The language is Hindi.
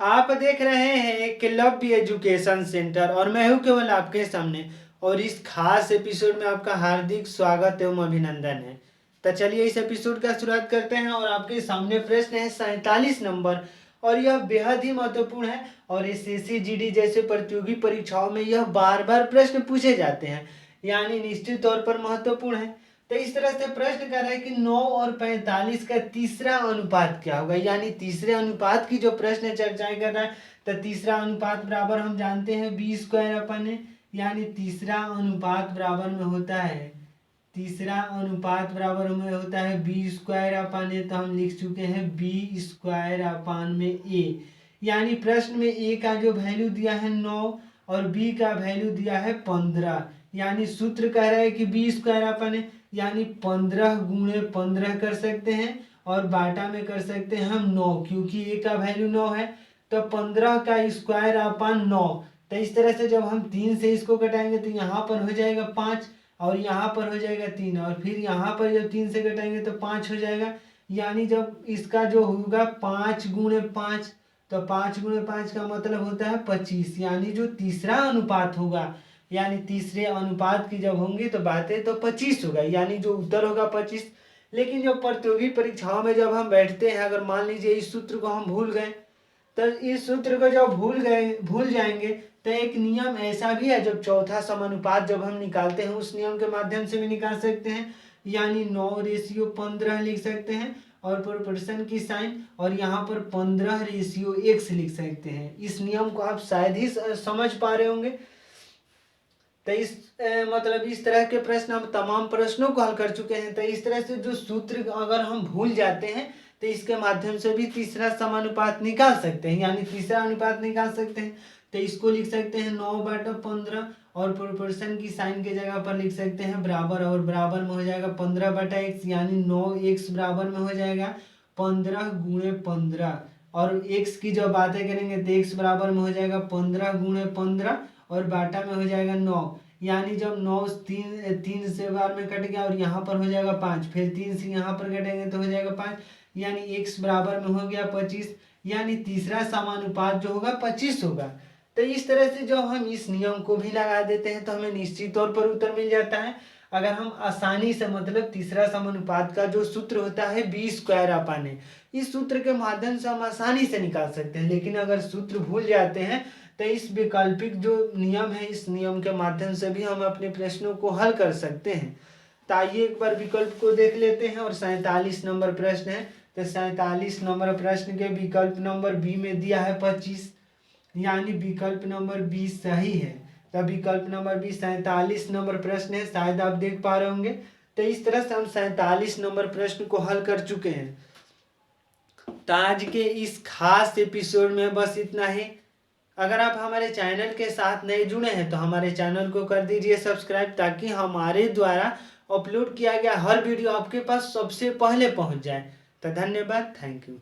आप देख रहे हैं क्लब एजुकेशन सेंटर और मैं हूं केवल आपके सामने। और इस खास एपिसोड में आपका हार्दिक स्वागत एवं अभिनंदन है। तो चलिए इस एपिसोड का शुरुआत करते हैं और आपके सामने प्रश्न है 47 नंबर। और यह बेहद ही महत्वपूर्ण है और एसएससी जीडी जैसे प्रतियोगी परीक्षाओं में यह बार बार प्रश्न पूछे जाते हैं, यानी निश्चित तौर पर महत्वपूर्ण है। तो इस तरह से प्रश्न कर रहा है कि 9 और 45 का तीसरा अनुपात क्या होगा, यानी तीसरे अनुपात की जो प्रश्न चर्चाएं कर रहा है। तो तीसरा अनुपात बराबर हम जानते हैं बी स्क्वायर अपन है, यानी तीसरा अनुपात बराबर में होता है बी स्क्वायर अपान ए। तो हम लिख चुके हैं बी स्क्वायर अपान में ए, यानी प्रश्न में ए का जो वैल्यू दिया है 9 और बी का वैल्यू दिया है 15, यानी सूत्र कह रहा है कि बी स्क्वायर अपन है, यानी 15 गुणे 15 कर सकते हैं और बाटा में कर सकते हैं हम 9, क्योंकि ए का वैल्यू 9 है। तो 15 का स्क्वायर अपान 9। तो इस तरह से जब हम 3 से इसको घटाएंगे तो यहाँ पर हो जाएगा 5 और यहाँ पर हो जाएगा 3 और फिर यहाँ पर जब 3 से घटाएंगे तो 5 हो जाएगा, यानी जब इसका जो होगा 5 गुणे 5, तो 5 गुणे 5 का मतलब होता है 25, यानी जो तीसरा अनुपात होगा, यानी तीसरे अनुपात की जब होंगी तो बातें तो 25 होगा, यानी जो उत्तर होगा 25। लेकिन जब प्रतियोगी परीक्षाओं में जब हम बैठते हैं, अगर मान लीजिए इस सूत्र को हम भूल गए, तो इस सूत्र को जब भूल जाएंगे तो एक नियम ऐसा भी है, जब चौथा समानुपात जब हम निकालते हैं उस नियम के माध्यम से भी निकाल सकते हैं, यानी 9:15 लिख सकते हैं और प्रोपोर्शन की साइन और यहाँ पर 15:x लिख सकते हैं। इस नियम को आप शायद ही समझ पा रहे होंगे। तो मतलब इस तरह के प्रश्न हम तमाम प्रश्नों को हल कर चुके हैं। तो इस तरह से जो सूत्र अगर हम भूल जाते हैं तो इसके माध्यम से भी तीसरा समानुपात निकाल सकते हैं, यानी तीसरा अनुपात निकाल सकते हैं। तो इसको लिख सकते हैं 9/15 और प्रोपोर्शन की साइन के जगह पर लिख सकते हैं बराबर, और बराबर में हो जाएगा 15/x, यानी 9x बराबर में हो जाएगा 15 गुणे 15। और x की जब बातें करेंगे तो x बराबर में हो जाएगा 15 गुणे 15 और बाटा में हो जाएगा 9, यानी जब 9 तीन से बार में कट गया और यहाँ पर हो जाएगा 5, फिर 3 से यहाँ पर कटेंगे तो हो जाएगा 5, यानी x बराबर में हो गया 25, यानी तीसरा समानुपात जो होगा 25 होगा। तो इस तरह से जब हम इस नियम को भी लगा देते हैं तो हमें निश्चित तौर पर उत्तर मिल जाता है। अगर हम आसानी से, मतलब तीसरा समानुपात का जो सूत्र होता है बी स्क्वायर अपान ए, इस सूत्र के माध्यम से हम आसानी से निकाल सकते हैं। लेकिन अगर सूत्र भूल जाते हैं तो इस वैकल्पिक जो नियम है, इस नियम के माध्यम से भी हम अपने प्रश्नों को हल कर सकते हैं। तो आइए एक बार विकल्प को देख लेते हैं। और 47 नंबर प्रश्न है, तो 47 नंबर प्रश्न के विकल्प नंबर बी में दिया है 25, यानी विकल्प नंबर बी सही है। तो विकल्प नंबर बी 47 नंबर प्रश्न है, शायद आप देख पा रहे होंगे। तो इस तरह से हम 47 नंबर प्रश्न को हल कर चुके हैं। तो आज के इस खास एपिसोड में बस इतना ही। अगर आप हमारे चैनल के साथ नए जुड़े हैं तो हमारे चैनल को कर दीजिए सब्सक्राइब, ताकि हमारे द्वारा अपलोड किया गया हर वीडियो आपके पास सबसे पहले पहुंच जाए। तो धन्यवाद, थैंक यू।